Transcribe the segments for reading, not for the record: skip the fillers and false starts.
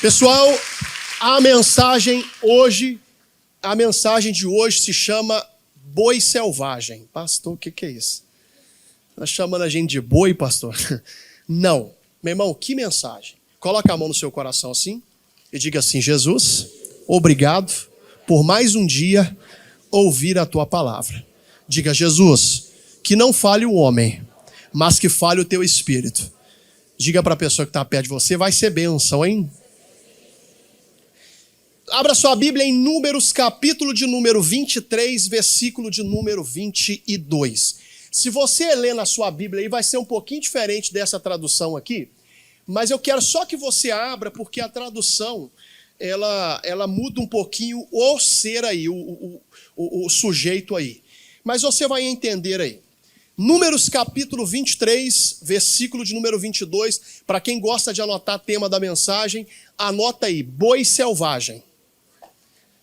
Pessoal, a mensagem de hoje se chama Boi Selvagem. Pastor, o que é isso? Tá chamando a gente de boi, pastor? Não. Meu irmão, que mensagem. Coloca a mão no seu coração assim e diga assim: Jesus, obrigado por mais um dia ouvir a tua palavra. Diga: Jesus, que não fale o homem, mas que fale o teu espírito. Diga para a pessoa que está perto de você: vai ser bênção, hein? Abra sua Bíblia em Números, capítulo de número 23, versículo de número 22. Se você ler na sua Bíblia aí, vai ser um pouquinho diferente dessa tradução aqui, mas eu quero só que você abra, porque a tradução, ela muda um pouquinho o ser aí, o sujeito aí. Mas você vai entender aí. Números, capítulo 23, versículo de número 22. Para quem gosta de anotar tema da mensagem, anota aí: boi selvagem.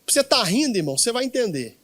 Você está rindo, irmão? Você vai entender.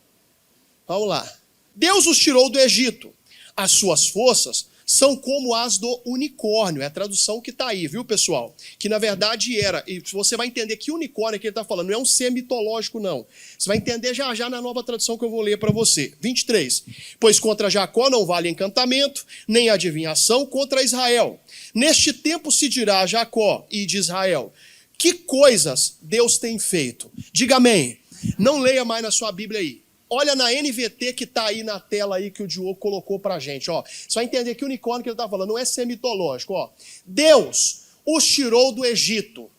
Vamos lá. Deus os tirou do Egito. As suas forças são como as do unicórnio. É a tradução que está aí, viu, pessoal? Que na verdade era. E você vai entender que unicórnio que ele está falando não é um ser mitológico, não. Você vai entender já na nova tradução que eu vou ler para você. 23. Pois contra Jacó não vale encantamento, nem adivinhação contra Israel. Neste tempo se dirá a Jacó e de Israel: que coisas Deus tem feito? Diga amém. Não leia mais na sua Bíblia aí. Olha na NVT que está aí na tela aí que o Diogo colocou para a gente. Ó. Você vai entender que o unicórnio que ele está falando não é ser mitológico. Ó. Deus os tirou do Egito.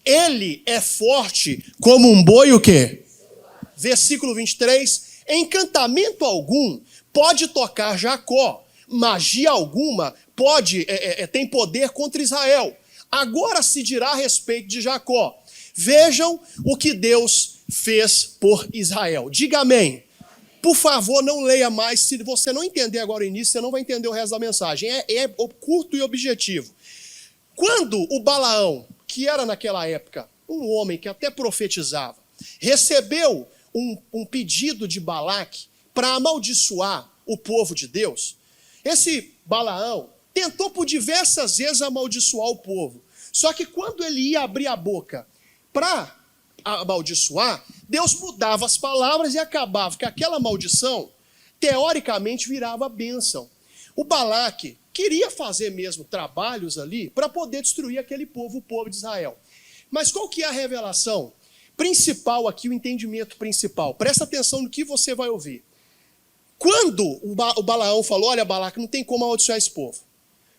Ele é forte como um boi o quê? Versículo 23. Encantamento algum pode tocar Jacó. Magia alguma tem poder contra Israel. Agora se dirá a respeito de Jacó: vejam o que Deus fez por Israel. Diga amém. Por favor, não leia mais. Se você não entender agora o início, você não vai entender o resto da mensagem. É curto e objetivo. Quando o Balaão, que era naquela época um homem que até profetizava, recebeu um pedido de Balaque para amaldiçoar o povo de Deus, esse Balaão tentou por diversas vezes amaldiçoar o povo. Só que quando ele ia abrir a boca para amaldiçoar, Deus mudava as palavras e acabava que aquela maldição, teoricamente, virava bênção. O Balaque queria fazer mesmo trabalhos ali para poder destruir aquele povo, o povo de Israel. Mas qual que é a revelação principal aqui, o entendimento principal? Presta atenção no que você vai ouvir. Quando o Balaão falou: olha, Balaque, não tem como amaldiçoar esse povo.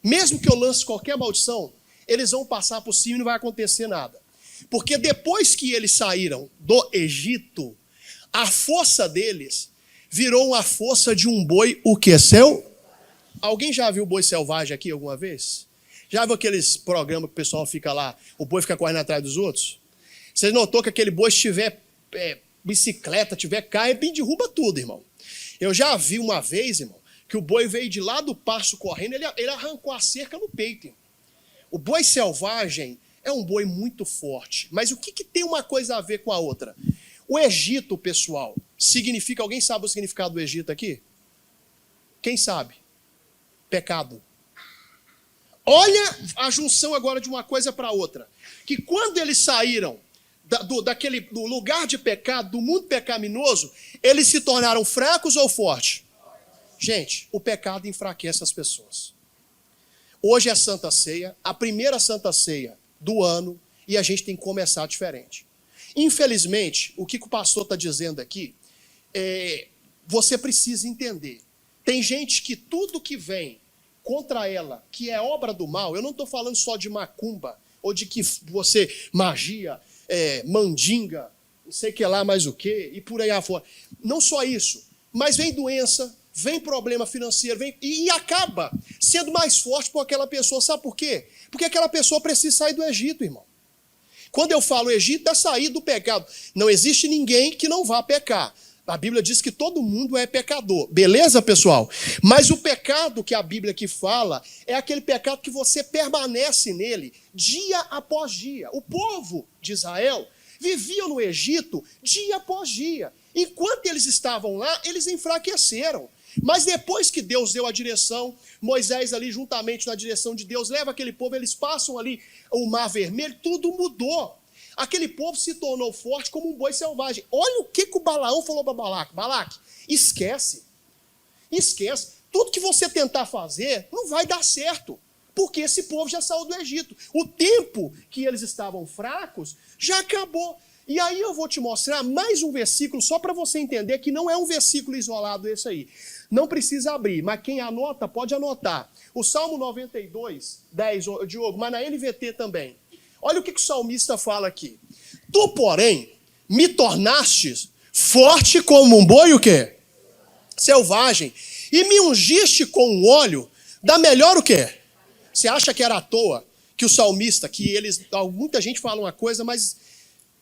Mesmo que eu lance qualquer maldição, eles vão passar por cima e não vai acontecer nada. Porque depois que eles saíram do Egito, a força deles virou uma força de um boi, o que, seu? Alguém já viu boi selvagem aqui alguma vez? Já viu aqueles programas que o pessoal fica lá, o boi fica correndo atrás dos outros? Você notou que aquele boi, se tiver bicicleta, tiver carro, ele derruba tudo, irmão. Eu já vi uma vez, irmão, que o boi veio de lá do pasto correndo, ele arrancou a cerca no peito, irmão. O boi selvagem é um boi muito forte. Mas o que tem uma coisa a ver com a outra? O Egito, pessoal, significa... Alguém sabe o significado do Egito aqui? Quem sabe? Pecado. Olha a junção agora de uma coisa para outra. Que quando eles saíram do lugar de pecado, do mundo pecaminoso, eles se tornaram fracos ou fortes? Gente, o pecado enfraquece as pessoas. Hoje é a Santa Ceia, a primeira Santa Ceia do ano, e a gente tem que começar diferente. Infelizmente, o que o pastor está dizendo aqui, você precisa entender. Tem gente que tudo que vem contra ela, que é obra do mal, eu não estou falando só de macumba, ou de que você, magia, mandinga, não sei o que lá mais o que, e por aí afora. Não só isso, mas vem doença, vem problema financeiro, e acaba sendo mais forte por aquela pessoa. Sabe por quê? Porque aquela pessoa precisa sair do Egito, irmão. Quando eu falo Egito, é sair do pecado. Não existe ninguém que não vá pecar. A Bíblia diz que todo mundo é pecador. Beleza, pessoal? Mas o pecado que a Bíblia aqui fala é aquele pecado que você permanece nele dia após dia. O povo de Israel vivia no Egito dia após dia. Enquanto eles estavam lá, eles enfraqueceram. Mas depois que Deus deu a direção, Moisés ali juntamente na direção de Deus, leva aquele povo, eles passam ali o Mar Vermelho, tudo mudou. Aquele povo se tornou forte como um boi selvagem. Olha o que o Balaão falou para Balaque. Balaque, esquece. Esquece. Tudo que você tentar fazer não vai dar certo. Porque esse povo já saiu do Egito. O tempo que eles estavam fracos já acabou. E aí eu vou te mostrar mais um versículo, só para você entender que não é um versículo isolado esse aí. Não precisa abrir, mas quem anota, pode anotar. O Salmo 92, 10, Diogo, mas na NVT também. Olha o que o salmista fala aqui. Tu, porém, me tornaste forte como um boi o quê? Selvagem. E me ungiste com um óleo da melhor o quê? Você acha que era à toa que o salmista, que eles, muita gente fala uma coisa, mas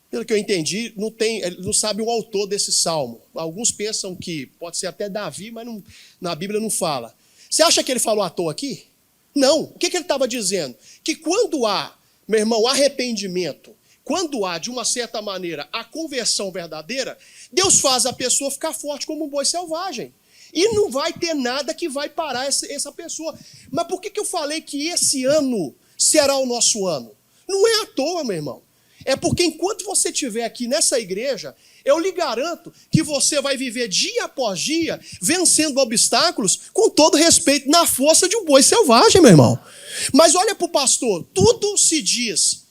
pelo que eu entendi, não sabe o autor desse salmo. Alguns pensam que pode ser até Davi, mas não, na Bíblia não fala. Você acha que ele falou à toa aqui? Não. O que ele estava dizendo? Que quando há, meu irmão, arrependimento, quando há, de uma certa maneira, a conversão verdadeira, Deus faz a pessoa ficar forte como um boi selvagem. E não vai ter nada que vai parar essa pessoa. Mas por que eu falei que esse ano será o nosso ano? Não é à toa, meu irmão. É porque enquanto você estiver aqui nessa igreja, eu lhe garanto que você vai viver dia após dia vencendo obstáculos com todo respeito na força de um boi selvagem, meu irmão. Mas olha para o pastor, tudo se diz,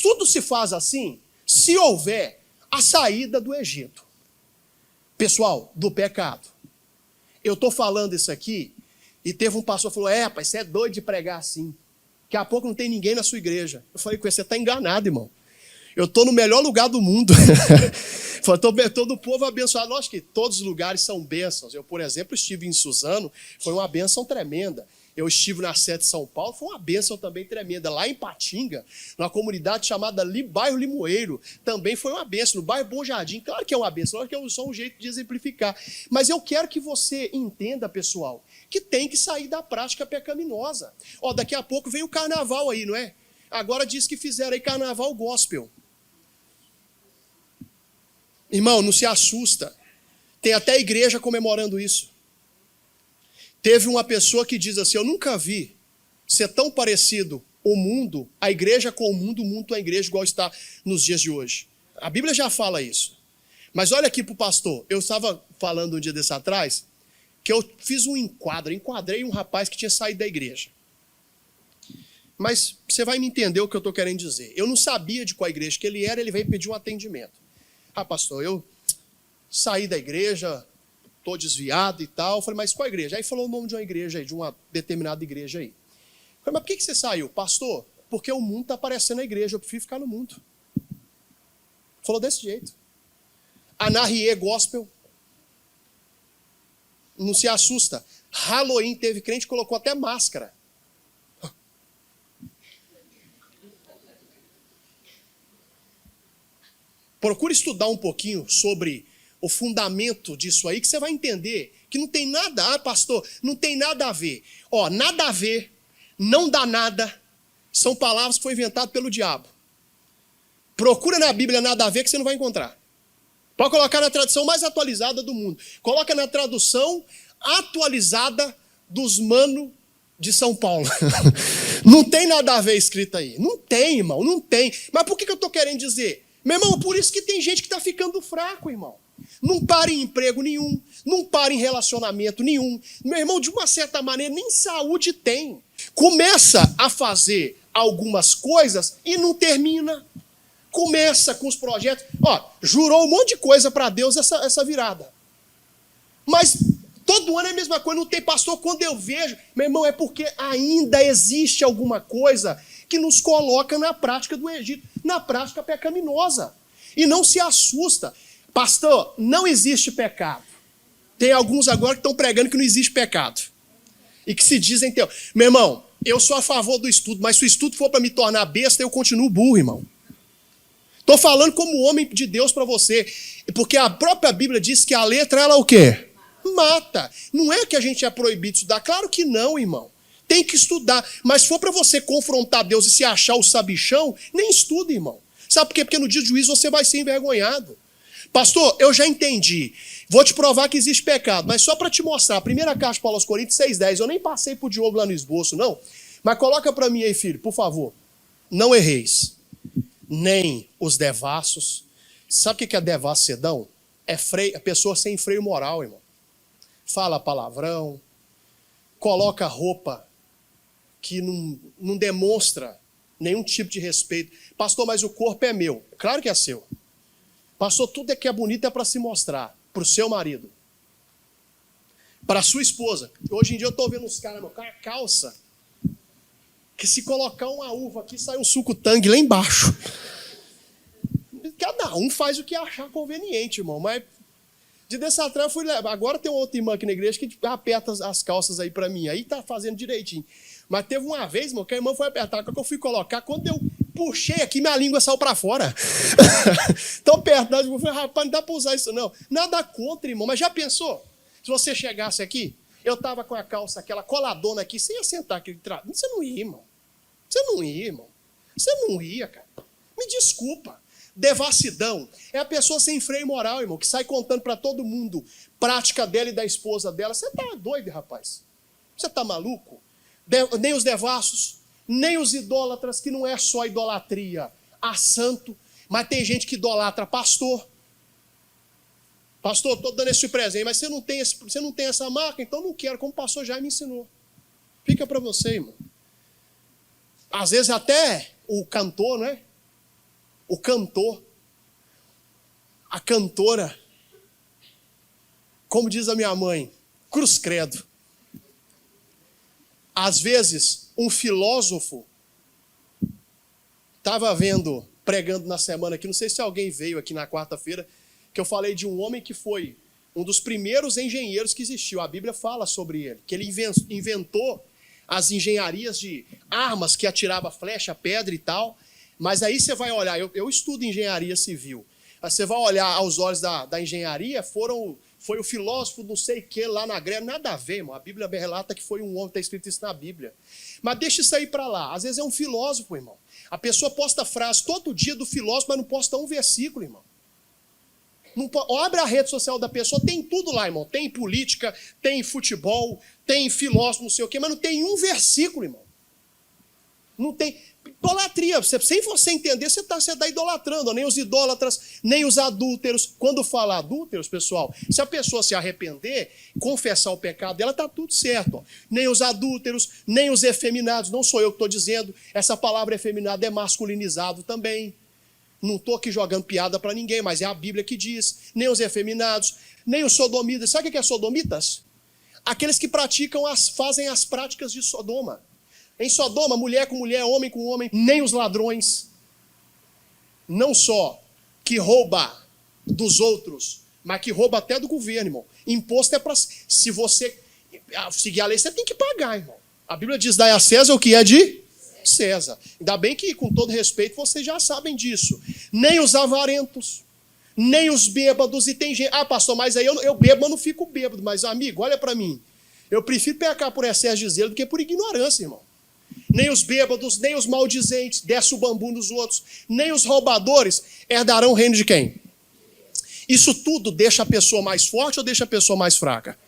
tudo se faz assim, se houver a saída do Egito. Pessoal, do pecado. Eu estou falando isso aqui e teve um pastor que falou, rapaz, você é doido de pregar assim. Daqui a pouco não tem ninguém na sua igreja. Eu falei com ele, você está enganado, irmão. Eu estou no melhor lugar do mundo. Todo o povo abençoado. Lógico que todos os lugares são bênçãos. Eu, por exemplo, estive em Suzano, foi uma bênção tremenda. Eu estive na sede de São Paulo, foi uma bênção também tremenda. Lá em Patinga, numa comunidade chamada Bairro Limoeiro, também foi uma bênção. No bairro Bom Jardim, claro que é uma bênção, claro que é só um jeito de exemplificar. Mas eu quero que você entenda, pessoal, que tem que sair da prática pecaminosa. Ó, daqui a pouco vem o carnaval aí, não é? Agora diz que fizeram aí carnaval gospel. Irmão, não se assusta. Tem até igreja comemorando isso. Teve uma pessoa que diz assim, eu nunca vi ser tão parecido o mundo, a igreja com o mundo com a igreja igual está nos dias de hoje. A Bíblia já fala isso. Mas olha aqui para o pastor. Eu estava falando um dia desse atrás, que eu fiz um enquadrei um rapaz que tinha saído da igreja. Mas você vai me entender o que eu estou querendo dizer. Eu não sabia de qual igreja que ele era, ele veio pedir um atendimento. Ah, pastor, eu saí da igreja, estou desviado e tal. Eu falei, mas qual igreja? Aí falou o nome de uma igreja aí, de uma determinada igreja aí. Eu falei, mas por que você saiu? Pastor, porque o mundo está aparecendo na igreja, eu prefiro ficar no mundo. Falou desse jeito. Anarrie Gospel. Não se assusta. Halloween teve crente que colocou até máscara. Procure estudar um pouquinho sobre o fundamento disso aí, que você vai entender que não tem nada, pastor, não tem nada a ver. Ó, nada a ver, não dá nada, são palavras que foram inventadas pelo diabo. Procura na Bíblia nada a ver que você não vai encontrar. Pode colocar na tradução mais atualizada do mundo. Coloca na tradução atualizada dos manos de São Paulo. Não tem nada a ver escrito aí. Não tem, irmão, não tem. Mas por que eu estou querendo dizer? Meu irmão, por isso que tem gente que está ficando fraco, irmão. Não para em emprego nenhum, não para em relacionamento nenhum. Meu irmão, de uma certa maneira, nem saúde tem. Começa a fazer algumas coisas e não termina. Começa com os projetos. Ó, jurou um monte de coisa para Deus essa virada. Mas todo ano é a mesma coisa, não tem pastor. Quando eu vejo, meu irmão, é porque ainda existe alguma coisa que nos coloca na prática do Egito, na prática pecaminosa. E não se assusta. Pastor, não existe pecado. Tem alguns agora que estão pregando que não existe pecado. E que se dizem ter. Meu irmão, eu sou a favor do estudo, mas se o estudo for para me tornar besta, eu continuo burro, irmão. Estou falando como homem de Deus para você. Porque a própria Bíblia diz que a letra, ela o quê? Mata. Não é que a gente é proibido de estudar. Claro que não, irmão. Tem que estudar. Mas se for para você confrontar Deus e se achar o sabichão, nem estuda, irmão. Sabe por quê? Porque no dia do juízo você vai ser envergonhado. Pastor, eu já entendi. Vou te provar que existe pecado. Mas só para te mostrar. A primeira carta de Paulo aos Coríntios 6,10. Eu nem passei pro Diogo lá no esboço, não. Mas coloca para mim aí, filho, por favor. Não erreis. nem os devassos. Sabe o que é devassidão? É a pessoa sem freio moral, irmão. Fala palavrão, coloca roupa que não demonstra nenhum tipo de respeito. Pastor, mas o corpo é meu. Claro que é seu. Pastor, tudo que é bonito é para se mostrar. Para o seu marido. Para a sua esposa. Hoje em dia eu estou vendo uns caras, meu, com a calça, que se colocar uma uva aqui, sai um suco tangue lá embaixo. Cada um faz o que achar conveniente, irmão. Mas de dessa atrás eu fui levar. Agora tem uma outra irmã aqui na igreja que aperta as calças aí para mim. Aí tá fazendo direitinho. Mas teve uma vez, irmão, que a irmã foi apertar. Quando eu fui colocar, quando eu puxei aqui, minha língua saiu para fora. Tão apertado. Eu falei, rapaz, não dá para usar isso não. Nada contra, irmão. Mas já pensou? Se você chegasse aqui, eu tava com a calça, aquela coladona aqui, você ia sentar aqui. Você não ia, irmão. Você não ia, irmão. Você não ia, cara. Me desculpa. Devassidão é a pessoa sem freio moral, irmão, que sai contando para todo mundo prática dela e da esposa dela. Você tá doido, rapaz? Você tá maluco? Nem os devassos, nem os idólatras, que não é só idolatria a santo, mas tem gente que idolatra pastor. Pastor, estou dando esse presente, mas você não tem essa marca, então não quero, como o pastor já me ensinou. Fica para você, irmão. Às vezes até o cantor, não é? O cantor, a cantora, como diz a minha mãe, cruz credo. Às vezes, um filósofo, estava pregando na semana aqui, não sei se alguém veio aqui na quarta-feira, que eu falei de um homem que foi um dos primeiros engenheiros que existiu. A Bíblia fala sobre ele, que ele inventou as engenharias de armas que atirava flecha, pedra e tal. Mas aí você vai olhar, eu estudo engenharia civil, você vai olhar aos olhos da engenharia, foi o filósofo não sei o que lá na Grécia, nada a ver, irmão. A Bíblia relata que foi um homem, está escrito isso na Bíblia. Mas deixa isso aí para lá, às vezes é um filósofo, irmão. A pessoa posta frase todo dia do filósofo, mas não posta um versículo, irmão. Não, abre a rede social da pessoa, tem tudo lá, irmão. Tem política, tem futebol, tem filósofo, não sei o quê, mas não tem um versículo, irmão. Não tem. Idolatria, sem você entender, você está idolatrando, nem os idólatras, nem os adúlteros. Quando fala adúlteros, pessoal, se a pessoa se arrepender, confessar o pecado dela, está tudo certo. Ó. Nem os adúlteros, nem os efeminados, não sou eu que estou dizendo, essa palavra efeminado é masculinizado também. Não estou aqui jogando piada para ninguém, mas é a Bíblia que diz. Nem os efeminados, nem os sodomitas. Sabe o que é sodomitas? Aqueles que fazem as práticas de Sodoma. Em Sodoma, mulher com mulher, homem com homem, nem os ladrões. Não só que rouba dos outros, mas que rouba até do governo, irmão. Imposto é para... Se você seguir a lei, você tem que pagar, irmão. A Bíblia diz, dai a César o que é de César. Ainda bem que, com todo respeito, vocês já sabem disso. Nem os avarentos, nem os bêbados. E tem gente... Ah, pastor, mas aí eu bebo, mas não fico bêbado. Mas, amigo, olha para mim. Eu prefiro pecar por excesso de zelo do que por ignorância, irmão. Nem os bêbados, nem os maldizentes, desce o bambu nos outros, nem os roubadores herdarão o reino de quem? Isso tudo deixa a pessoa mais forte ou deixa a pessoa mais fraca?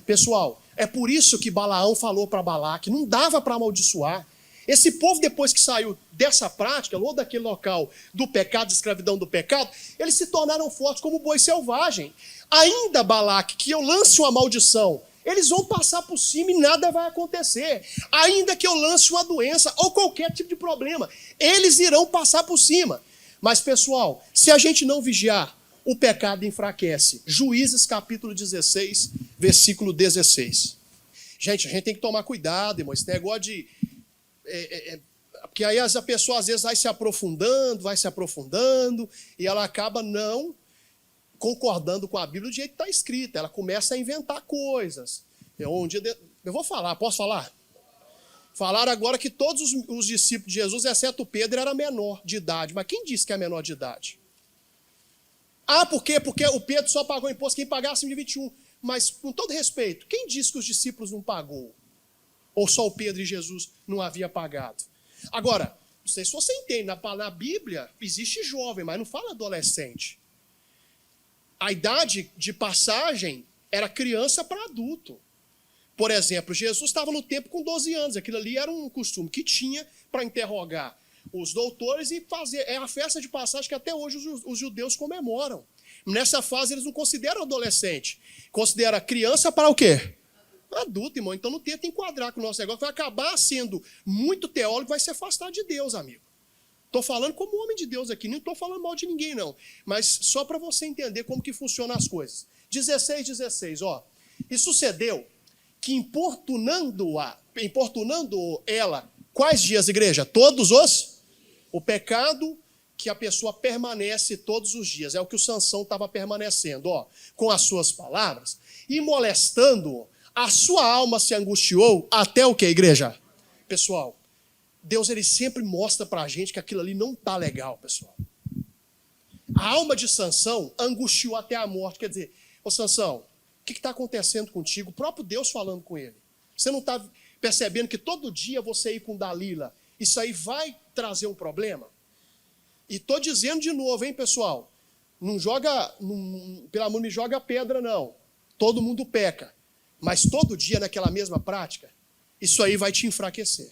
Pessoal, é por isso que Balaão falou para Balaque, não dava para amaldiçoar. Esse povo, depois que saiu dessa prática, ou daquele local do pecado, de escravidão do pecado, eles se tornaram fortes como boi selvagem. Ainda, Balaque, que eu lance uma maldição, eles vão passar por cima e nada vai acontecer. Ainda que eu lance uma doença ou qualquer tipo de problema, eles irão passar por cima. Mas, pessoal, se a gente não vigiar, o pecado enfraquece. Juízes capítulo 16, versículo 16. Gente, a gente tem que tomar cuidado, irmão. Esse negócio de... porque aí a pessoa às vezes vai se aprofundando, e ela acaba não concordando com a Bíblia do jeito que está escrita. Ela começa a inventar coisas. Eu vou falar, posso falar? Falaram agora que todos os discípulos de Jesus, exceto Pedro, era menor de idade. Mas quem disse que é menor de idade? Ah, por quê? Porque o Pedro só pagou imposto quem pagar acima de 21. Mas, com todo respeito, quem disse que os discípulos não pagou? Ou só o Pedro e Jesus não havia pagado? Agora, não sei se você entende, na Bíblia existe jovem, mas não fala adolescente. A idade de passagem era criança para adulto. Por exemplo, Jesus estava no templo com 12 anos. Aquilo ali era um costume que tinha para interrogar os doutores e fazer. É a festa de passagem que até hoje os judeus comemoram. Nessa fase eles não consideram adolescente. Considera criança para o quê? Adulto, irmão. Então não tenta enquadrar com o nosso negócio. Vai acabar sendo muito teólogo, vai se afastar de Deus, amigo. Estou falando como homem de Deus aqui. Não estou falando mal de ninguém, não. Mas só para você entender como que funcionam as coisas. 16, ó. E sucedeu que importunando ela, quais dias, igreja? Todos os? O pecado que a pessoa permanece todos os dias. É o que o Sansão estava permanecendo, ó, com as suas palavras. E molestando-o, a sua alma se angustiou até o que, igreja? Pessoal, Deus ele sempre mostra pra gente que aquilo ali não tá legal, pessoal. A alma de Sansão angustiou até a morte. Quer dizer, ô Sansão, o que está acontecendo contigo? O próprio Deus falando com ele. Você não está percebendo que todo dia você ir com Dalila, isso aí vai trazer um problema? E estou dizendo de novo, hein, pessoal? Não joga, pelo amor, não me joga pedra, não. Todo mundo peca. Mas todo dia naquela mesma prática, isso aí vai te enfraquecer.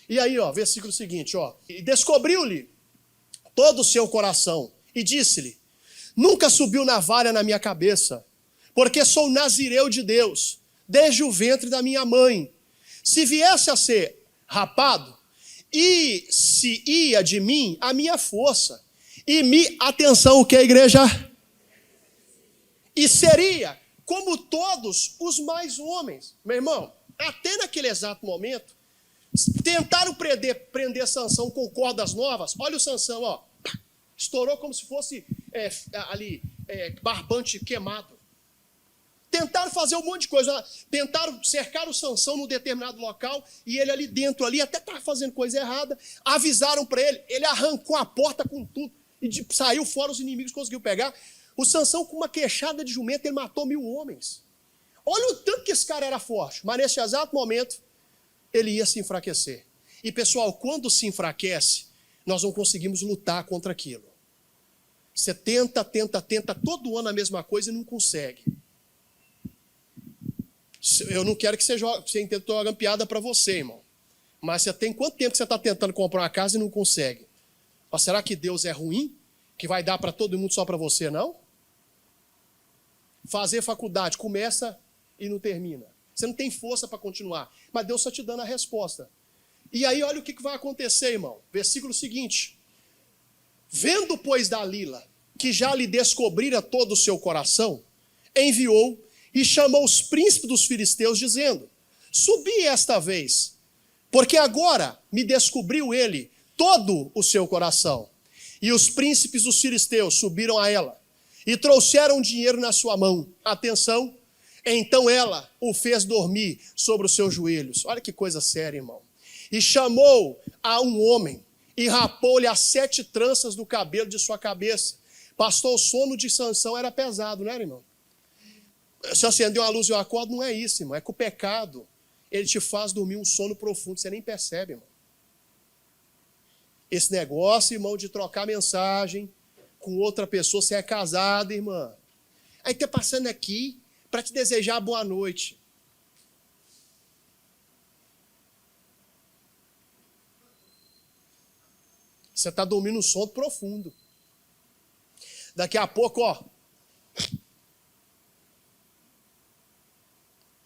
E aí, ó, versículo seguinte, ó. E descobriu-lhe todo o seu coração e disse-lhe: nunca subiu navalha na minha cabeça, porque sou nazireu de Deus, desde o ventre da minha mãe. Se viesse a ser rapado, e se ia de mim a minha força, atenção, o que a igreja? E seria como todos os mais homens. Meu irmão, até naquele exato momento, tentaram prender Sansão com cordas novas. Olha o Sansão, ó, estourou como se fosse barbante queimado. Tentaram fazer um monte de coisa. Tentaram cercar o Sansão num determinado local e ele ali dentro, até estava fazendo coisa errada. Avisaram para ele. Ele arrancou a porta com tudo e saiu fora, os inimigos conseguiu pegar. O Sansão, com uma queixada de jumento, ele matou 1000 homens. Olha o tanto que esse cara era forte. Mas nesse exato momento, ele ia se enfraquecer. E pessoal, quando se enfraquece, nós não conseguimos lutar contra aquilo. Você tenta todo ano a mesma coisa e não consegue. Eu não quero que você entenda que eu estou jogando piada para você, irmão. Mas você tem quanto tempo que você está tentando comprar uma casa e não consegue? Mas será que Deus é ruim? Que vai dar para todo mundo só para você, não? Fazer faculdade, começa e não termina. Você não tem força para continuar. Mas Deus está te dando a resposta. E aí olha o que vai acontecer, irmão. Versículo seguinte. Vendo, pois, Dalila, que já lhe descobrira todo o seu coração, enviou e chamou os príncipes dos filisteus, dizendo: subi esta vez, porque agora me descobriu ele todo o seu coração. E os príncipes dos filisteus subiram a ela e trouxeram dinheiro na sua mão. Atenção, então ela o fez dormir sobre os seus joelhos. Olha que coisa séria, irmão. E chamou a um homem e rapou-lhe as 7 tranças do cabelo de sua cabeça. Pastor, o sono de Sansão era pesado, não era, irmão? Se acender uma luz e eu acordo, não é isso, irmão. É que o pecado, ele te faz dormir um sono profundo. Você nem percebe, irmão. Esse negócio, irmão, de trocar mensagem com outra pessoa, você é casado, irmã. Aí tá passando aqui para te desejar boa noite. Você está dormindo um sono profundo. Daqui a pouco, ó.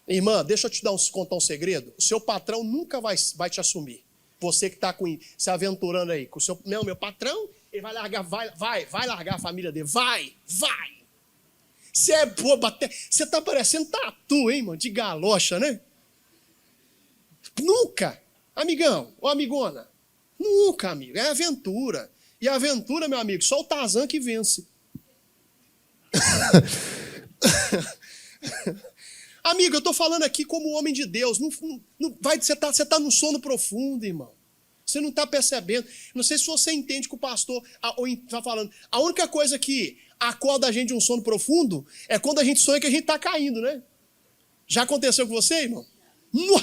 Irmã, deixa eu te contar um segredo. O seu patrão nunca vai te assumir. Você que está se aventurando aí. Com o seu, não, meu patrão, ele vai largar, vai largar a família dele. Vai. Você é bobo até. Você está parecendo tatu, hein, mano? De galocha, né? Nunca. Amigão ou amigona. Nunca, amigo. É aventura. E a aventura, meu amigo, só o Tarzan que vence. Amigo, eu estou falando aqui como homem de Deus. Você está num sono profundo, irmão. Você não está percebendo. Não sei se você entende que o pastor está falando. A única coisa que acorda a gente de um sono profundo é quando a gente sonha que a gente está caindo, né? Já aconteceu com você, irmão?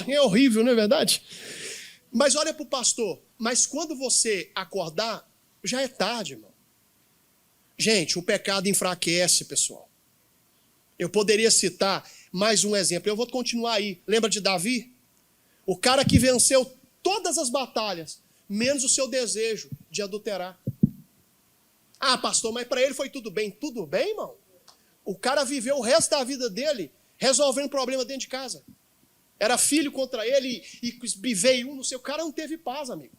É horrível, não é verdade? Mas olha para o pastor. Mas quando você acordar, já é tarde, irmão. Gente, o pecado enfraquece, pessoal. Eu poderia citar mais um exemplo. Eu vou continuar aí. Lembra de Davi? O cara que venceu todas as batalhas. menos o seu desejo de adulterar. Ah, pastor, mas para ele foi tudo bem. Tudo bem, irmão? O cara viveu o resto da vida dele resolvendo problema dentro de casa. Era filho contra ele e veio um no seu. O cara não teve paz, amigo.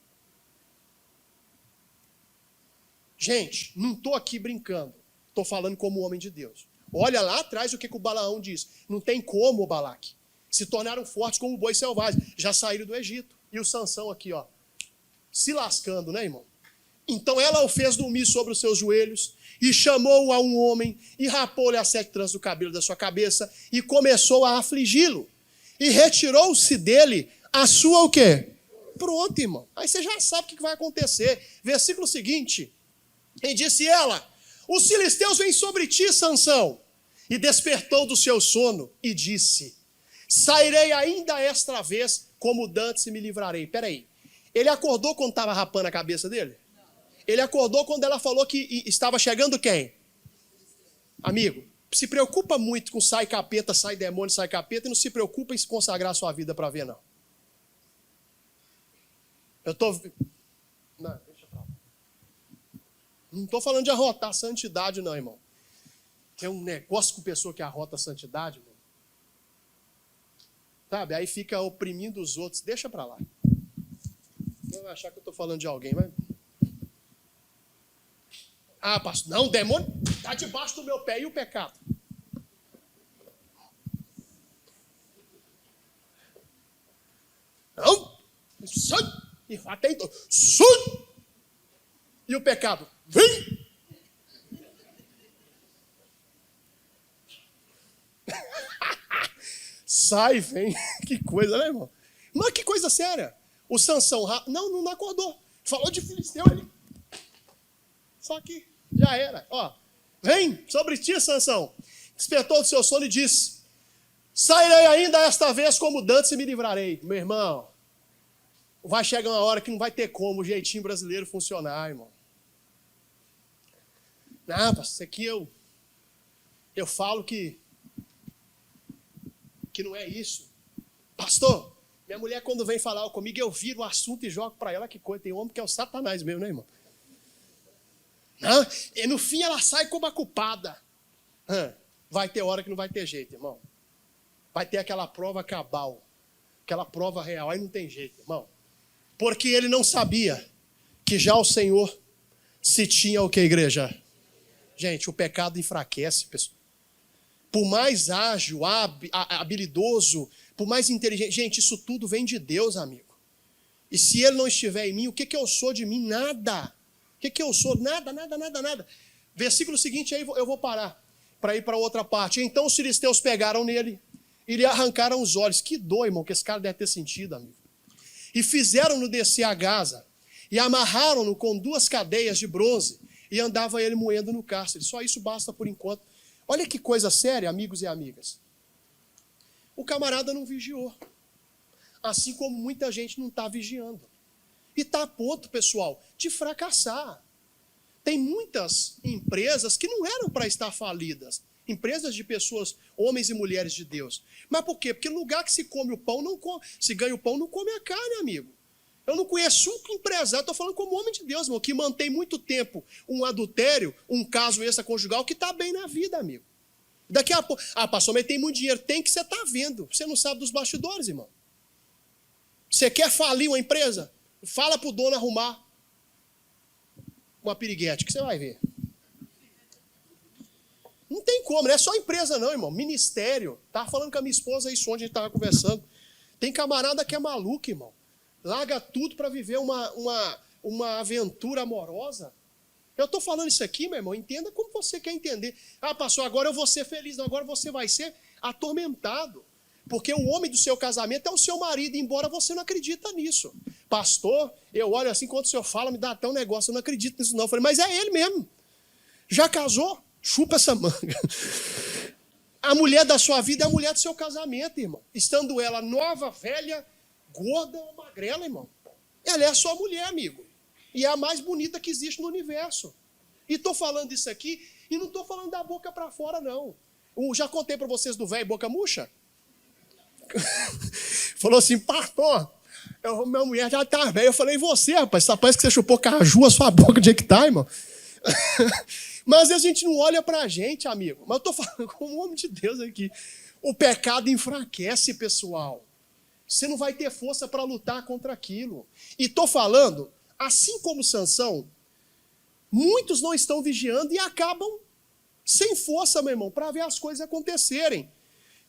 Gente, não estou aqui brincando. Estou falando como homem de Deus. Olha lá atrás o que o Balaão diz. Não tem como, o Balaque. Se tornaram fortes como boi selvagem. Já saíram do Egito. E o Sansão aqui, ó, se lascando, né, irmão? Então ela o fez dormir sobre os seus joelhos e chamou-o a um homem e rapou-lhe as 7 tranças do cabelo da sua cabeça e começou a afligi-lo. E retirou-se dele a sua o quê? Pronto, irmão. Aí você já sabe o que vai acontecer. Versículo seguinte. E disse ela: os filisteus vêm sobre ti, Sansão. E despertou do seu sono e disse: sairei ainda esta vez, como dantes e me livrarei. Peraí. Ele acordou quando estava rapando a cabeça dele? Ele acordou quando ela falou que estava chegando quem? Amigo, se preocupa muito com sai capeta, sai demônio, sai capeta, e não se preocupa em se consagrar a sua vida para ver, não. Não, deixa pra lá. Não estou falando de arrotar a santidade, não, irmão. Tem um negócio com pessoa que arrota a santidade, irmão. Sabe? Aí fica oprimindo os outros. Deixa para lá. Não vai achar que eu estou falando de alguém, mas... Ah, pastor, não, o demônio está debaixo do meu pé. E o pecado? Não, e até então, e o pecado? Vem! Sai, vem. Que coisa, né, irmão? Mas que coisa séria. O Sansão, não acordou. Falou de filisteu, ele... Só que já era. Ó, vem sobre ti, Sansão. Despertou do seu sono e disse: sairei ainda esta vez como dantes e me livrarei. Meu irmão, vai chegar uma hora que não vai ter como o jeitinho brasileiro funcionar, irmão. Não, pastor, isso aqui eu falo que não é isso. Pastor, minha mulher quando vem falar comigo, eu viro o assunto e jogo para ela. Que coisa, tem homem que é o Satanás mesmo, né, irmão? E no fim ela sai como a culpada. Vai ter hora que não vai ter jeito, irmão. Vai ter aquela prova cabal, aquela prova real, aí não tem jeito, irmão. Porque ele não sabia que já o Senhor se tinha o que, igreja? Gente, o pecado enfraquece, pessoal. Por mais ágil, habilidoso, por mais inteligente, gente, isso tudo vem de Deus, amigo. E se ele não estiver em mim, o que eu sou de mim? Nada. O que eu sou? Nada. Versículo seguinte, aí eu vou parar para ir para outra parte. Então os filisteus pegaram nele e lhe arrancaram os olhos. Que dor, irmão, que esse cara deve ter sentido, amigo. E fizeram-no descer a Gaza e amarraram-no com 2 cadeias de bronze e andava ele moendo no cárcere. Só isso basta por enquanto. Olha que coisa séria, amigos e amigas. O camarada não vigiou. Assim como muita gente não está vigiando. E está a ponto, pessoal, de fracassar. Tem muitas empresas que não eram para estar falidas. Empresas de pessoas, homens e mulheres de Deus. Mas por quê? Porque no lugar que se come o pão, não come, se ganha o pão, não come a carne, amigo. Eu não conheço um empresário, estou falando como homem de Deus, irmão, que mantém muito tempo um adultério, um caso extraconjugal, que está bem na vida, amigo. Daqui a pouco, pastor, mas tem muito dinheiro. Tem que você está vendo. Você não sabe dos bastidores, irmão. Você quer falir uma empresa? Fala para o dono arrumar uma piriguete, que você vai ver. Não tem como, não é só empresa não, irmão. Ministério. Estava falando com a minha esposa isso ontem, a gente estava conversando. Tem camarada que é maluco, irmão. Larga tudo para viver uma aventura amorosa. Eu estou falando isso aqui, meu irmão, entenda como você quer entender. Pastor, agora eu vou ser feliz. Não, agora você vai ser atormentado. Porque o homem do seu casamento é o seu marido, embora você não acredita nisso. Pastor, eu olho assim, quando o senhor fala, me dá até um negócio, eu não acredito nisso não. Eu falei, mas é ele mesmo. Já casou? Chupa essa manga. A mulher da sua vida é a mulher do seu casamento, irmão. Estando ela nova, velha, gorda ou magrela, irmão. Ela é a sua mulher, amigo. E é a mais bonita que existe no universo. E estou falando isso aqui, e não estou falando da boca para fora, não. Já contei para vocês do velho boca murcha? Falou assim, pastor, Minha mulher já tá velha. Eu falei, e você, rapaz? Parece que você chupou caju, a sua boca de que tá, irmão? Mas às vezes a gente não olha pra gente, amigo. Mas eu tô falando como um homem de Deus aqui. O pecado enfraquece, pessoal. Você não vai ter força para lutar contra aquilo. E tô falando, assim como Sansão, muitos não estão vigiando e acabam sem força, meu irmão, para ver as coisas acontecerem.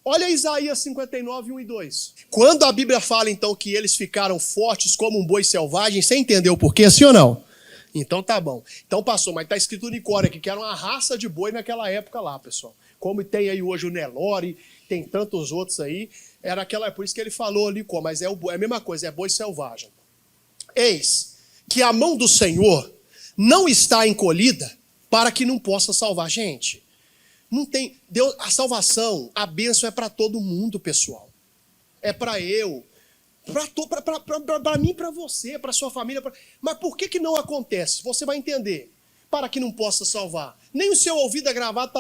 Olha Isaías 59, 1 e 2. Quando a Bíblia fala, então, que eles ficaram fortes como um boi selvagem, você entendeu o porquê, sim ou não? Então tá bom. Então passou, mas tá escrito Nicória aqui, que era uma raça de boi naquela época lá, pessoal. Como tem aí hoje o Nelore, tem tantos outros aí. Era aquela, por isso que ele falou ali, mas é a mesma coisa, é boi selvagem. Eis que a mão do Senhor não está encolhida para que não possa salvar gente. Não tem, Deus, a salvação, a bênção é para todo mundo, pessoal. É para eu, para mim, para você, para sua família. Mas por que não acontece? Você vai entender. Para que não possa salvar. Nem o seu ouvido é gravado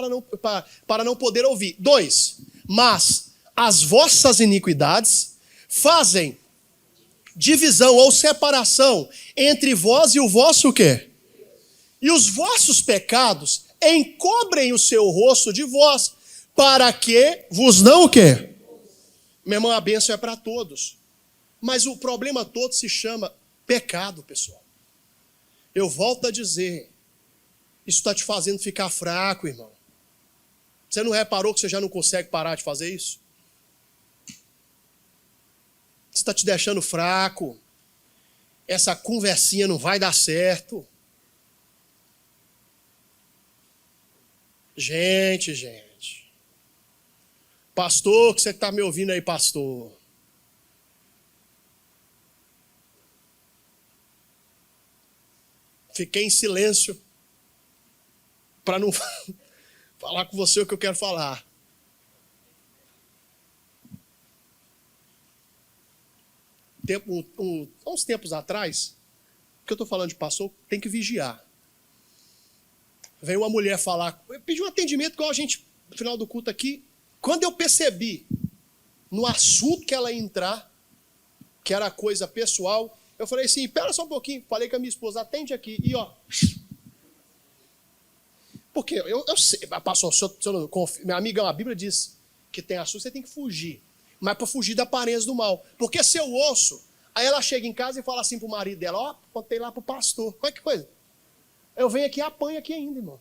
para não poder ouvir. 2. Mas as vossas iniquidades fazem divisão ou separação entre vós e o vosso quê? E os vossos pecados encobrem o seu rosto de vós, para que vos não o quê? Meu irmão, a bênção é para todos. Mas o problema todo se chama pecado, pessoal. Eu volto a dizer, isso está te fazendo ficar fraco, irmão. Você não reparou que você já não consegue parar de fazer isso? Isso está te deixando fraco. Essa conversinha não vai dar certo. Gente. Pastor, que você está me ouvindo aí, pastor? Fiquei em silêncio para não falar com você o que eu quero falar. Uns tempos atrás, que eu estou falando de pastor, tem que vigiar. Veio uma mulher falar, pediu um atendimento igual a gente, no final do culto aqui. Quando eu percebi, no assunto que ela ia entrar, que era coisa pessoal, eu falei assim, espera só um pouquinho. Falei com a minha esposa, atende aqui. E ó, porque eu sei, pastor, minha amiga, a Bíblia diz que tem assunto, você tem que fugir. Mas para fugir da aparência do mal. Porque se eu ouço, aí ela chega em casa e fala assim pro marido dela, ó, contei lá pro pastor. Olha que coisa. Eu venho aqui e apanho aqui ainda, irmão.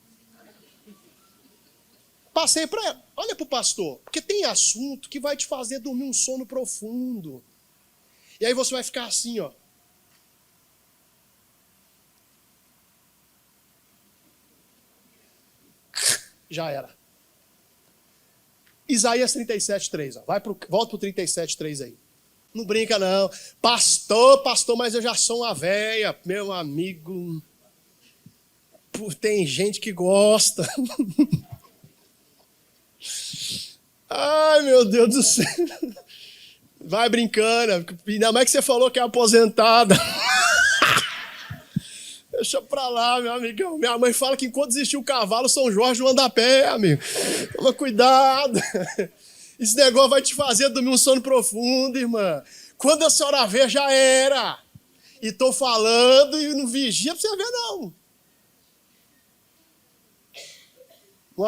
Passei para ela, olha pro pastor, porque tem assunto que vai te fazer dormir um sono profundo. E aí você vai ficar assim, ó. Já era. Isaías 37:3, ó. Volta pro 37:3 aí. Não brinca não. Pastor, mas eu já sou uma véia, meu amigo. Tem gente que gosta. Ai, meu Deus do céu. Vai brincando. Ainda mais que você falou que é aposentada. Deixa pra lá, meu amigão. Minha mãe fala que enquanto existir o cavalo, São Jorge não anda a pé, amigo. Toma cuidado. Esse negócio vai te fazer dormir um sono profundo, irmã. Quando a senhora vê, já era. E tô falando e não vigia pra você ver, não.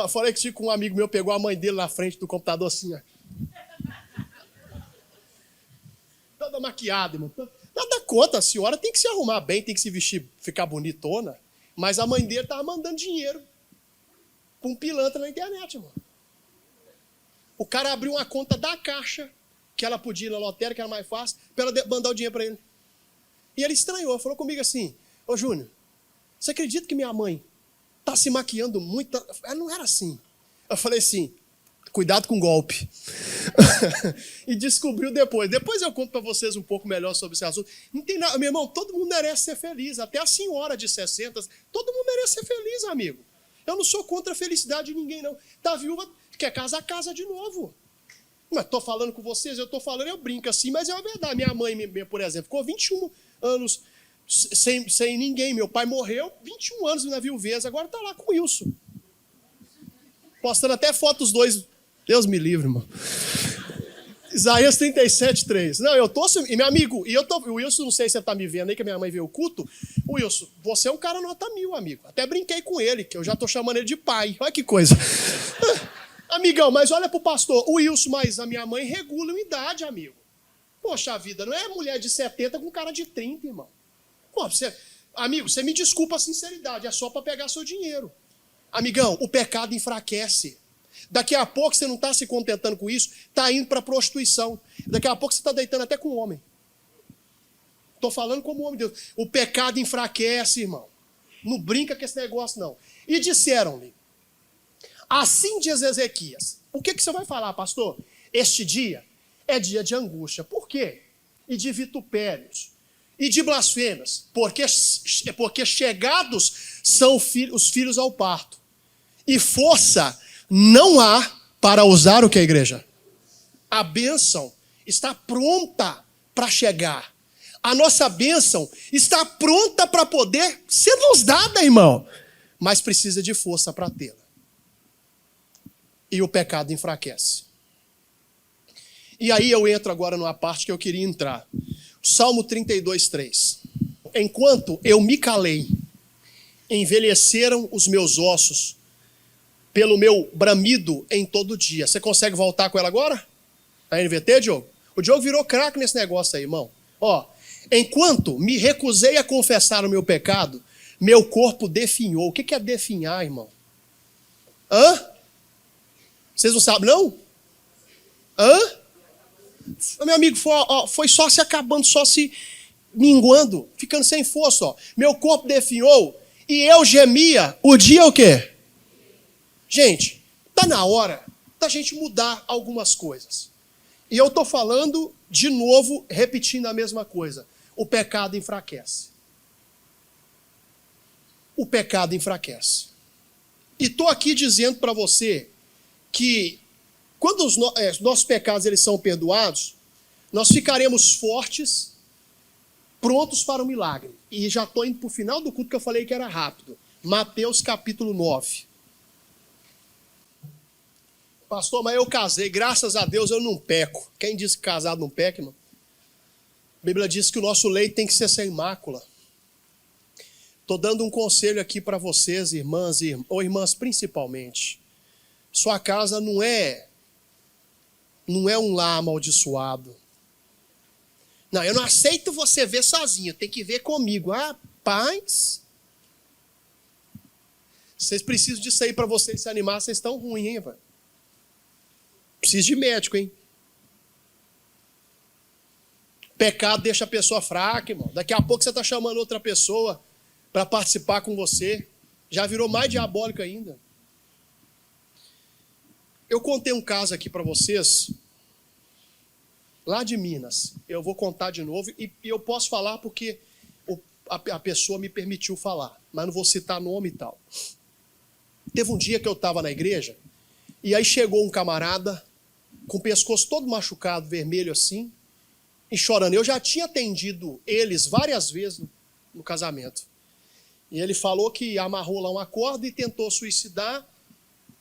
Falei que um amigo meu pegou a mãe dele na frente do computador assim, ó. Toda maquiada, irmão. Nada contra, a senhora tem que se arrumar bem, tem que se vestir, ficar bonitona. Mas a mãe dele estava mandando dinheiro para um pilantra na internet, irmão. O cara abriu uma conta da Caixa, que ela podia ir na lotérica, que era mais fácil, para ela mandar o dinheiro para ele. E ele estranhou, falou comigo assim, ô Júnior, você acredita que minha mãe está se maquiando muito? Ela não era assim. Eu falei assim, cuidado com o golpe. E descobriu depois. Depois eu conto para vocês um pouco melhor sobre esse assunto. Não tem nada, meu irmão, todo mundo merece ser feliz. Até a senhora de 60, todo mundo merece ser feliz, amigo. Eu não sou contra a felicidade de ninguém, não. Tá viúva, quer casar, casa de novo. Mas estou falando com vocês, eu brinco assim, mas é uma verdade. Minha mãe, por exemplo, ficou 21 anos sem ninguém. Meu pai morreu, 21 anos na viuveza, agora está lá com o Wilson. Postando até fotos dois. Deus me livre, irmão. Isaías 37:3. Não, eu tô... E meu amigo, o Wilson, não sei se você tá me vendo aí, que a minha mãe vê o culto. O Wilson, você é um cara nota 1000, amigo. Até brinquei com ele, que eu já tô chamando ele de pai. Olha que coisa. Amigão, mas olha pro pastor. O Wilson, mas a minha mãe regula em idade, amigo. Poxa vida, não é mulher de 70 com cara de 30, irmão. Pô, amigo, você me desculpa a sinceridade, é só para pegar seu dinheiro. Amigão, o pecado enfraquece. Daqui a pouco você não está se contentando com isso, está indo para a prostituição. Daqui a pouco você está deitando até com homem. Estou falando como homem de Deus. O pecado enfraquece, irmão. Não brinca com esse negócio, não. E disseram-lhe, assim diz Ezequias. O que você vai falar, pastor? Este dia é dia de angústia. Por quê? E de vitupérios. E de blasfêmias. Porque chegados são os filhos ao parto. E força não há para usar o que, a igreja? A bênção está pronta para chegar. A nossa bênção está pronta para poder ser nos dada, irmão. Mas precisa de força para tê-la. E o pecado enfraquece. E aí eu entro agora numa parte que eu queria entrar. Salmo 32:3. Enquanto eu me calei, envelheceram os meus ossos pelo meu bramido em todo dia. Você consegue voltar com ela agora? A NVT, Diogo? O Diogo virou craque nesse negócio aí, irmão. Ó, enquanto me recusei a confessar o meu pecado, meu corpo definhou. O que é definhar, irmão? Hã? Vocês não sabem, não? Hã? Meu amigo, foi só se acabando, só se minguando, ficando sem força. Ó. Meu corpo definhou e eu gemia. O dia o quê? Gente, está na hora da gente mudar algumas coisas. E eu estou falando, de novo, repetindo a mesma coisa. O pecado enfraquece. O pecado enfraquece. E estou aqui dizendo para você que quando os nossos pecados eles são perdoados, nós ficaremos fortes, prontos para o milagre. E já estou indo para o final do culto que eu falei que era rápido. Mateus capítulo 9. Pastor, mas eu casei, graças a Deus eu não peco. Quem disse que casado não peca, irmão? A Bíblia diz que o nosso leito tem que ser sem mácula. Estou dando um conselho aqui para vocês, irmãs, ou irmãs principalmente. Sua casa não é um lar amaldiçoado. Não, eu não aceito você ver sozinho, tem que ver comigo. Rapaz, vocês precisam disso aí para vocês se animar, vocês estão ruins, hein, velho? Precisa de médico, hein? Pecado deixa a pessoa fraca, irmão. Daqui a pouco você está chamando outra pessoa para participar com você. Já virou mais diabólico ainda. Eu contei um caso aqui para vocês, lá de Minas. Eu vou contar de novo e eu posso falar porque a pessoa me permitiu falar, mas não vou citar nome e tal. Teve um dia que eu estava na igreja e aí chegou um camarada com o pescoço todo machucado, vermelho assim, e chorando. Eu já tinha atendido eles várias vezes no casamento. E ele falou que amarrou lá uma corda e tentou suicidar,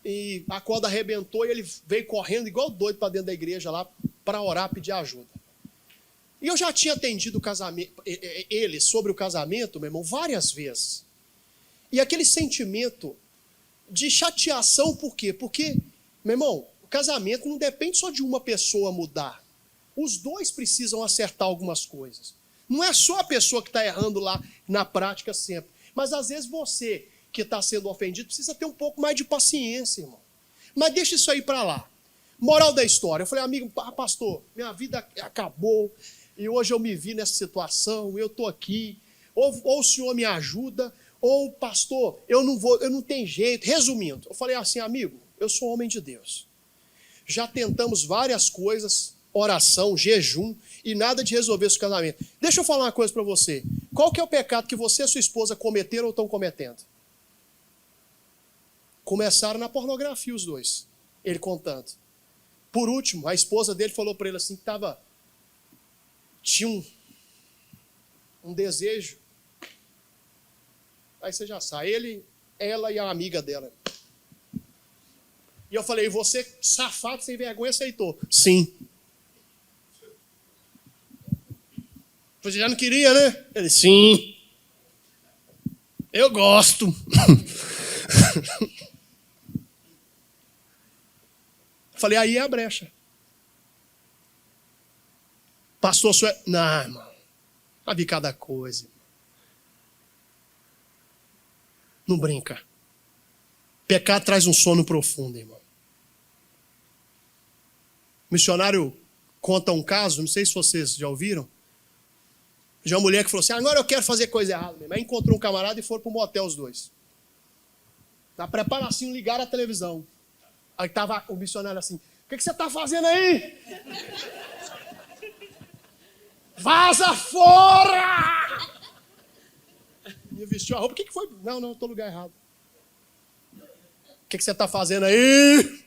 e a corda arrebentou e ele veio correndo igual doido para dentro da igreja lá para orar, pedir ajuda. E eu já tinha atendido ele sobre o casamento, meu irmão, várias vezes. E aquele sentimento de chateação, por quê? Porque, meu irmão, o casamento não depende só de uma pessoa mudar. Os dois precisam acertar algumas coisas. Não é só a pessoa que está errando lá na prática sempre. Mas às vezes você que está sendo ofendido precisa ter um pouco mais de paciência, irmão. Mas deixa isso aí para lá. Moral da história. Eu falei, amigo, pastor, minha vida acabou e hoje eu me vi nessa situação, eu estou aqui. Ou o senhor me ajuda, ou pastor, eu não tenho jeito. Resumindo, eu falei assim, amigo, eu sou homem de Deus. Já tentamos várias coisas, oração, jejum, e nada de resolver esse casamento. Deixa eu falar uma coisa para você. Qual que é o pecado que você e sua esposa cometeram ou estão cometendo? Começaram na pornografia os dois, ele contando. Por último, a esposa dele falou para ele assim, que tinha um desejo. Aí você já sabe, ela e a amiga dela. E eu falei, você, safado, sem vergonha, aceitou. Sim. Você já não queria, né? Ele, sim. Eu gosto. Falei, aí é a brecha. Pastor, sua... Não, irmão. Já vi cada coisa. Não brinca. Pecado traz um sono profundo, irmão. O missionário conta um caso, não sei se vocês já ouviram. De uma mulher que falou assim, agora eu quero fazer coisa errada mesmo. Aí encontrou um camarada e foram para um motel os dois. Na preparação, ligaram a televisão. Aí estava o missionário assim, o que você está fazendo aí? Vaza fora! E vestiu a roupa, o que foi? Não, estou no lugar errado. O que você está fazendo aí?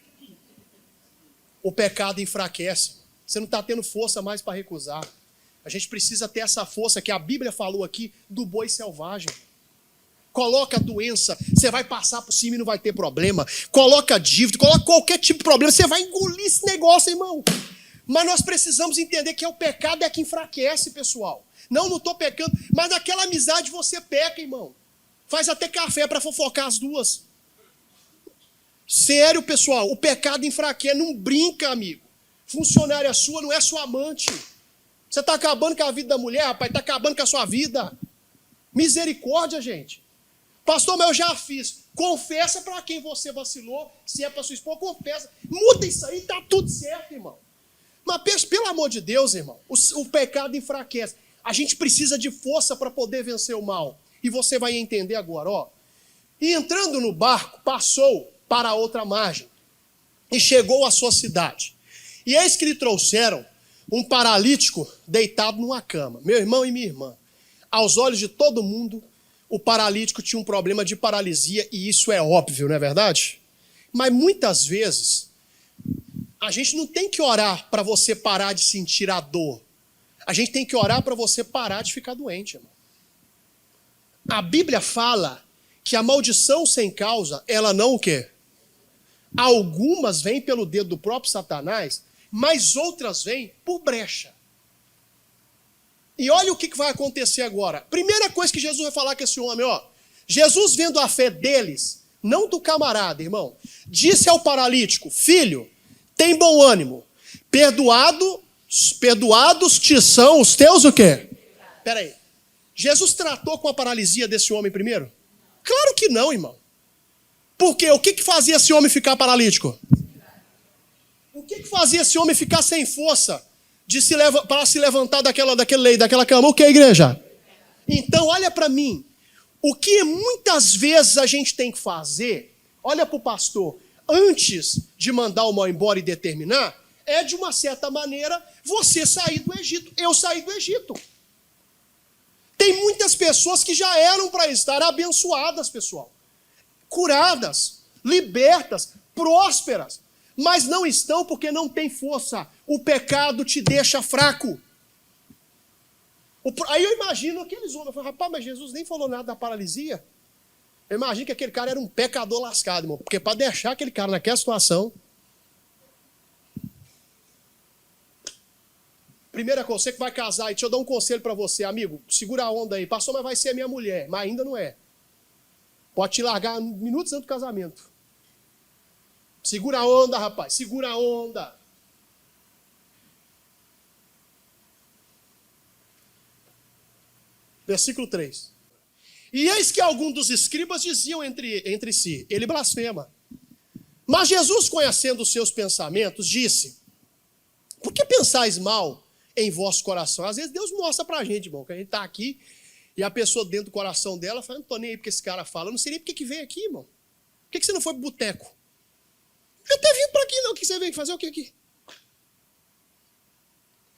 O pecado enfraquece. Você não está tendo força mais para recusar. A gente precisa ter essa força que a Bíblia falou aqui do boi selvagem. Coloca a doença, você vai passar por cima e não vai ter problema. Coloca dívida, coloca qualquer tipo de problema, você vai engolir esse negócio, irmão. Mas nós precisamos entender que é o pecado que enfraquece, pessoal. Não estou pecando, mas naquela amizade você peca, irmão. Faz até café para fofocar as duas. Sério, pessoal, o pecado enfraquece, não brinca, amigo. Funcionária sua não é sua amante. Você está acabando com a vida da mulher, rapaz, está acabando com a sua vida. Misericórdia, gente. Pastor, mas eu já fiz. Confessa para quem você vacilou, se é para sua esposa, confessa. Muda isso aí, está tudo certo, irmão. Mas pelo amor de Deus, irmão, o pecado enfraquece. A gente precisa de força para poder vencer o mal. E você vai entender agora, ó. E entrando no barco, passou para a outra margem e chegou à sua cidade. E eis que lhe trouxeram um paralítico deitado numa cama. Meu irmão e minha irmã, aos olhos de todo mundo, o paralítico tinha um problema de paralisia, e isso é óbvio, não é verdade? Mas muitas vezes, a gente não tem que orar para você parar de sentir a dor. A gente tem que orar para você parar de ficar doente, irmão. A Bíblia fala que a maldição sem causa, ela não o quê? Algumas vêm pelo dedo do próprio Satanás, mas outras vêm por brecha. E olha o que vai acontecer agora. Primeira coisa que Jesus vai falar com esse homem, ó. Jesus, vendo a fé deles, não do camarada, irmão, disse ao paralítico, filho, tem bom ânimo, perdoados te são os teus o quê? Espera aí. Jesus tratou com a paralisia desse homem primeiro? Claro que não, irmão. Por quê? O que fazia esse homem ficar paralítico? O que fazia esse homem ficar sem força para se levantar daquela cama? O que, igreja? Então, olha para mim. O que muitas vezes a gente tem que fazer, olha para o pastor, antes de mandar o mal embora e determinar, é de uma certa maneira você sair do Egito. Eu saí do Egito. Tem muitas pessoas que já eram para estar abençoadas, pessoal. Curadas, libertas, prósperas. Mas não estão porque não tem força. O pecado te deixa fraco. Aí eu imagino aqueles homens. Eu falo, rapaz, mas Jesus nem falou nada da paralisia. Eu imagino que aquele cara era um pecador lascado, irmão. Porque para deixar aquele cara naquela situação... Primeira coisa, você que vai casar, e deixa eu dar um conselho para você, amigo. Segura a onda aí. Pastor, mas vai ser minha mulher. Mas ainda não é. Pode te largar minutos antes do casamento. Segura a onda, rapaz. Segura a onda. Versículo 3. E eis que alguns dos escribas diziam entre si, ele blasfema. Mas Jesus, conhecendo os seus pensamentos, disse, por que pensais mal em vosso coração? Às vezes Deus mostra pra gente, irmão, que a gente tá aqui e a pessoa dentro do coração dela fala, não tô nem aí porque esse cara fala, eu não sei nem porque que vem aqui, irmão. Por que você não foi pro boteco? Eu até vim pra aqui, não. O que você veio fazer o que aqui?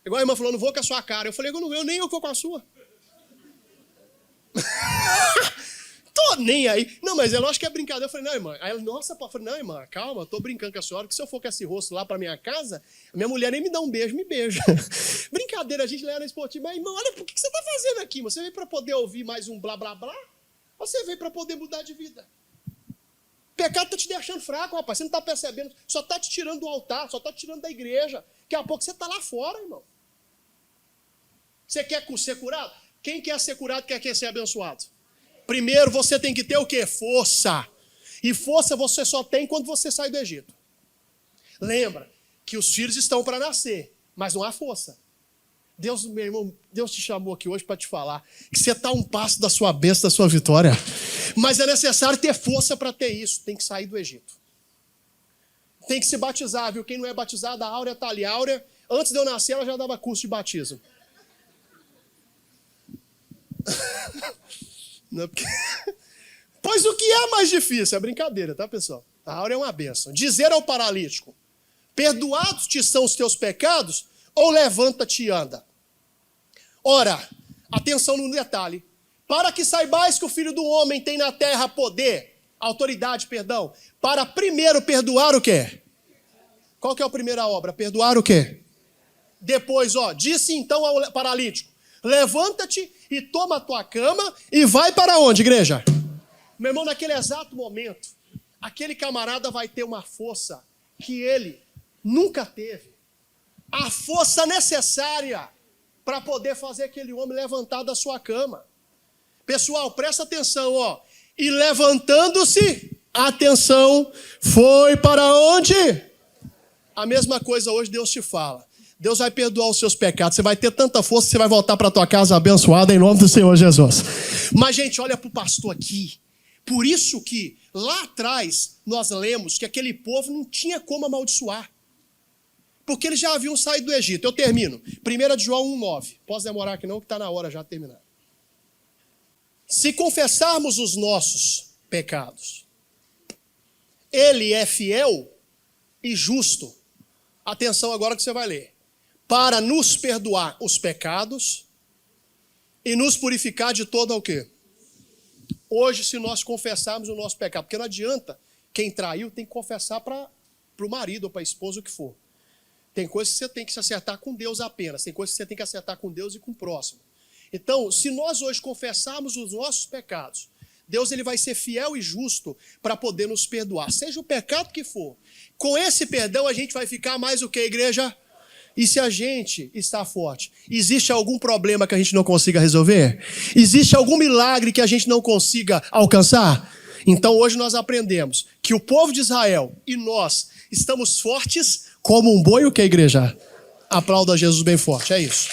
Igual a irmã falou, não vou com a sua cara. Eu falei, eu não vou, nem eu vou com a sua. Tô nem aí. Não, mas é lógico que é brincadeira. Eu falei, não, irmã. Aí ela, nossa, pô. Eu falei, não, irmã, calma, eu tô brincando com a senhora, que se eu for com esse rosto lá pra minha casa, a minha mulher nem me dá um beijo, me beija. Brincadeira, a gente leva na esportiva. Mas, irmão, olha, por que você tá fazendo aqui? Você veio pra poder ouvir mais um blá, blá, blá? Ou você veio pra poder mudar de vida? O pecado está te deixando fraco, rapaz. Você não está percebendo. Só está te tirando do altar, só está te tirando da igreja. Daqui a pouco você está lá fora, irmão. Você quer ser curado? Quem quer ser curado quer ser abençoado? Primeiro você tem que ter o quê? Força. E força você só tem quando você sai do Egito. Lembra que os filhos estão para nascer, mas não há força. Deus, meu irmão, Deus te chamou aqui hoje para te falar que você está um passo da sua bênção, da sua vitória. Mas é necessário ter força para ter isso. Tem que sair do Egito. Tem que se batizar, viu? Quem não é batizado, a Áurea está ali. A Áurea, antes de eu nascer, ela já dava curso de batismo. Não, porque... Pois o que é mais difícil? É brincadeira, tá, pessoal? A Áurea é uma bênção. Dizer ao paralítico: perdoados te são os teus pecados, ou levanta-te e anda. Ora, atenção no detalhe. Para que saibais que o Filho do Homem tem na terra poder, autoridade, perdão, para primeiro perdoar o quê? Qual que é a primeira obra? Perdoar o quê? Depois, disse então ao paralítico: levanta-te e toma a tua cama e vai para onde, igreja? Meu irmão, naquele exato momento, aquele camarada vai ter uma força que ele nunca teve. A força necessária para poder fazer aquele homem levantar da sua cama. Pessoal, presta atenção, E levantando-se, atenção, foi para onde? A mesma coisa hoje Deus te fala. Deus vai perdoar os seus pecados. Você vai ter tanta força que você vai voltar para a tua casa abençoada em nome do Senhor Jesus. Mas, gente, olha para o pastor aqui. Por isso que lá atrás nós lemos que aquele povo não tinha como amaldiçoar. Porque eles já haviam saído do Egito. Eu termino. 1 João 1,9. Posso demorar aqui não, que está na hora já de terminar. Se confessarmos os nossos pecados, Ele é fiel e justo. Atenção agora que você vai ler. Para nos perdoar os pecados e nos purificar de todo o quê? Hoje, se nós confessarmos o nosso pecado, porque não adianta, quem traiu tem que confessar para o marido ou para a esposa, o que for. Tem coisas que você tem que se acertar com Deus apenas, tem coisas que você tem que acertar com Deus e com o próximo. Então, se nós hoje confessarmos os nossos pecados, Deus ele vai ser fiel e justo para poder nos perdoar, seja o pecado que for. Com esse perdão a gente vai ficar mais o que, igreja? E se a gente está forte, existe algum problema que a gente não consiga resolver? Existe algum milagre que a gente não consiga alcançar? Então hoje nós aprendemos que o povo de Israel e nós estamos fortes como um boi, o que, igreja? Aplauda Jesus bem forte, é isso.